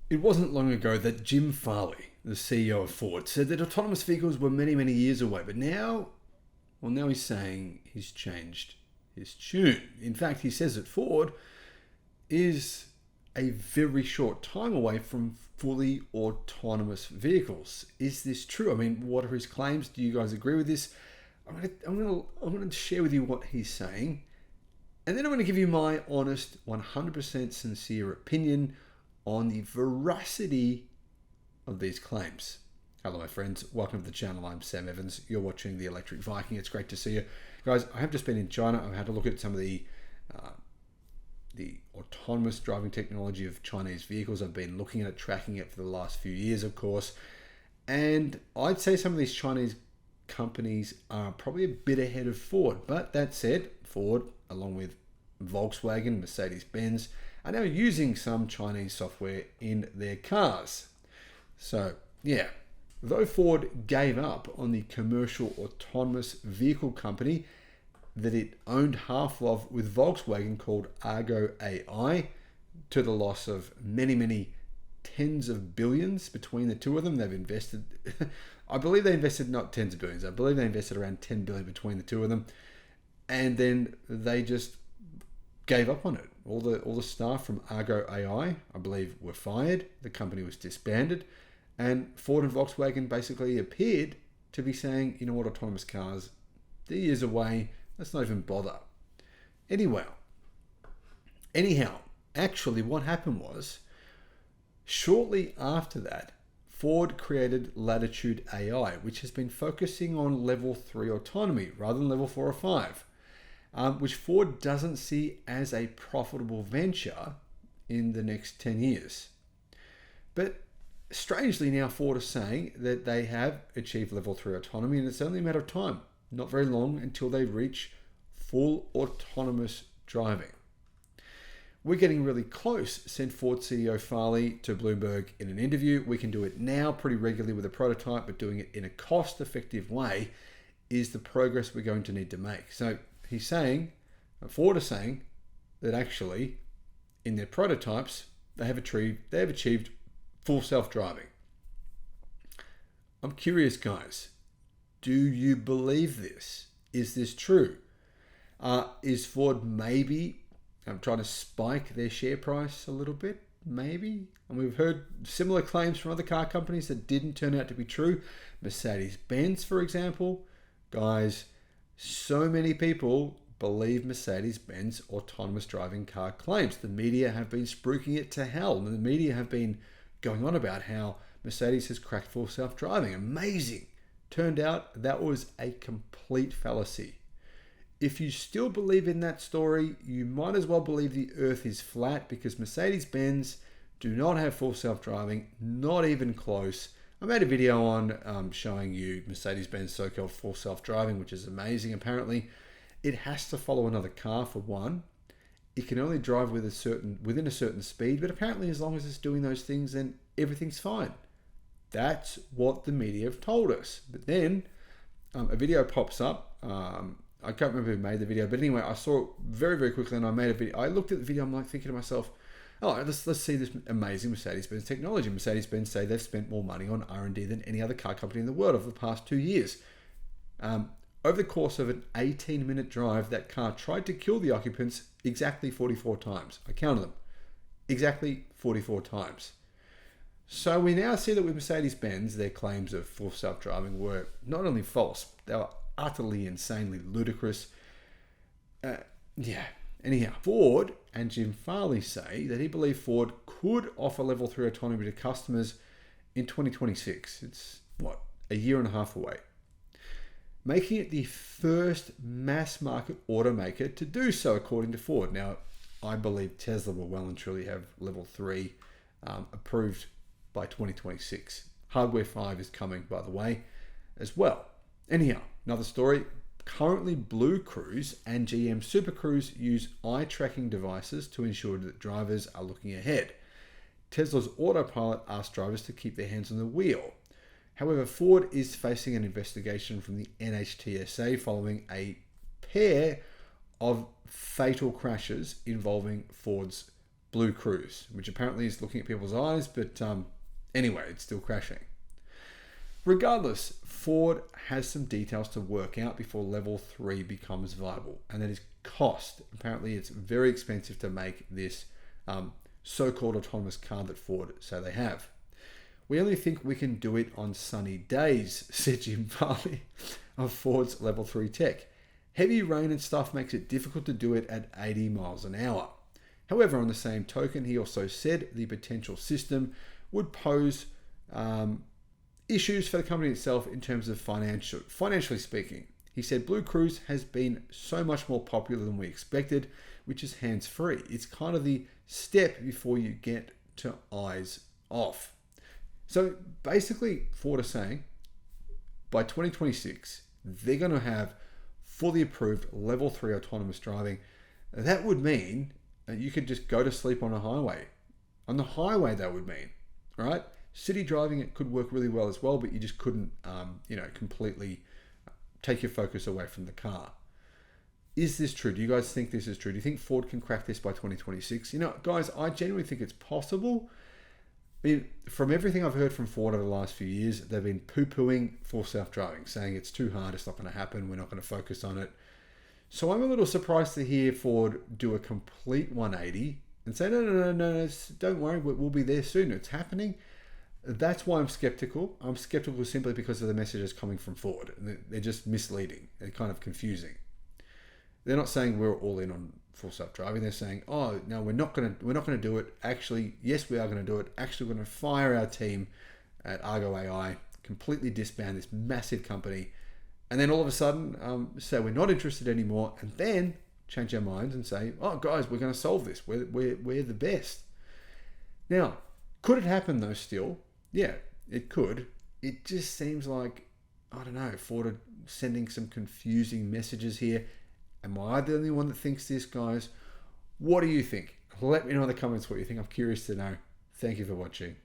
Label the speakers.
Speaker 1: It wasn't long ago that Jim Farley, the CEO of Ford, said that autonomous vehicles were many, many years away. But now he's saying he's changed his tune. In fact, he says that Ford is a very short time away from fully autonomous vehicles. Is this true? I mean, what are his claims? Do you guys agree with this? I'm going to share with you what he's saying, and then I'm going to give you my honest, 100% sincere opinion on the veracity of these claims. Hello, my friends. Welcome to the channel. I'm Sam Evans. You're watching the Electric Viking. It's great to see you. Guys, I have just been in China. I've had to look at some of the autonomous driving technology of Chinese vehicles. I've been looking at it, tracking it for the last few years, of course. And I'd say some of these Chinese companies are probably a bit ahead of Ford. But that said, Ford, along with Volkswagen, Mercedes-Benz, are now using some Chinese software in their cars. So, yeah. Though Ford gave up on the commercial autonomous vehicle company that it owned half of with Volkswagen called Argo AI, to the loss of many, many tens of billions between the two of them. They've invested, I believe they invested not tens of billions, I believe they invested around 10 billion between the two of them. And then they just gave up on it. All the staff from Argo AI, I believe, were fired. The company was disbanded. And Ford and Volkswagen basically appeared to be saying, you know what, autonomous cars, they're years away. Let's not even bother. Anyhow, actually what happened was, shortly after that, Ford created Latitude AI, which has been focusing on level 3 autonomy rather than level 4 or 5, which Ford doesn't see as a profitable venture in the next 10 years. But strangely, now Ford is saying that they have achieved level 3 autonomy, and it's only a matter of time. Not very long until they reach full autonomous driving. We're getting really close, said Ford CEO Farley to Bloomberg in an interview. We can do it now pretty regularly with a prototype, but doing it in a cost-effective way is the progress we're going to need to make. So he's saying, Ford is saying, that actually in their prototypes they have achieved full self-driving. I'm curious, guys. Do you believe this? Is this true? Is Ford maybe trying to spike their share price a little bit? Maybe. And we've heard similar claims from other car companies that didn't turn out to be true. Mercedes-Benz, for example. Guys, so many people believe Mercedes-Benz autonomous driving car claims. The media have been spruiking it to hell. And the media have been going on about how Mercedes has cracked full self-driving. Amazing. Turned out that was a complete fallacy. If you still believe in that story, you might as well believe the earth is flat, because Mercedes-Benz do not have full self-driving, not even close. I made a video on showing you Mercedes-Benz so-called full self-driving, which is amazing. Apparently, it has to follow another car for one. It can only drive within a certain speed, but apparently as long as it's doing those things, then everything's fine. That's what the media have told us. But then a video pops up. I can't remember who made the video, but anyway, I saw it very, very quickly, and I made a video. I looked at the video. I'm like thinking to myself, "Oh, let's see this amazing Mercedes-Benz technology." Mercedes-Benz say they've spent more money on R&D than any other car company in the world over the past 2 years. Over the course of an 18-minute drive, that car tried to kill the occupants exactly 44 times. I counted them. Exactly 44 times. So we now see that with Mercedes-Benz, their claims of full self-driving were not only false, they were utterly, insanely ludicrous. Anyhow, Ford and Jim Farley say that he believes Ford could offer level 3 autonomy to customers in 2026. It's, a year and a half away. Making it the first mass market automaker to do so, according to Ford. Now, I believe Tesla will well and truly have level 3 approved by 2026. Hardware 5 is coming, by the way, as well. Anyhow, another story. Currently, Blue Cruise and GM Super Cruise use eye tracking devices to ensure that drivers are looking ahead. Tesla's Autopilot asks drivers to keep their hands on the wheel. However, Ford is facing an investigation from the NHTSA following a pair of fatal crashes involving Ford's Blue Cruise, which apparently is looking at people's eyes, but anyway, it's still crashing. Regardless, Ford has some details to work out before level 3 becomes viable, and that is cost. Apparently, it's very expensive to make this so-called autonomous car that Ford say they have. We only think we can do it on sunny days, said Jim Farley of Ford's level 3 tech. Heavy rain and stuff makes it difficult to do it at 80 miles an hour. However, on the same token, he also said the potential system would pose issues for the company itself in terms of financially speaking. He said Blue Cruise has been so much more popular than we expected, which is hands-free. It's kind of the step before you get to eyes off. So basically, Ford is saying by 2026, they're going to have fully approved level 3 autonomous driving. That would mean that you could just go to sleep on a highway. On the highway, that would mean, right? City driving, it could work really well as well, but you just couldn't, completely take your focus away from the car. Is this true? Do you guys think this is true? Do you think Ford can crack this by 2026? Guys, I genuinely think it's possible. I mean, from everything I've heard from Ford over the last few years, they've been poo-pooing full self-driving, saying it's too hard, it's not going to happen, we're not going to focus on it. So I'm a little surprised to hear Ford do a complete 180 and say, no, don't worry, we'll be there soon, it's happening. That's why I'm skeptical. I'm skeptical simply because of the messages coming from Ford. They're just misleading. They're kind of confusing. They're not saying we're all in on full self-driving. They're saying, oh, no, we're not going to do it. Actually, yes, we are going to do it. Actually, we're going to fire our team at Argo AI, completely disband this massive company, and then all of a sudden say we're not interested anymore, and then change our minds and say, oh, guys, we're going to solve this. We're the best. Now, could it happen though still? Yeah, it could. It just seems like, I don't know, Ford are sending some confusing messages here. Am I the only one that thinks this, guys? What do you think? Let me know in the comments what you think. I'm curious to know. Thank you for watching.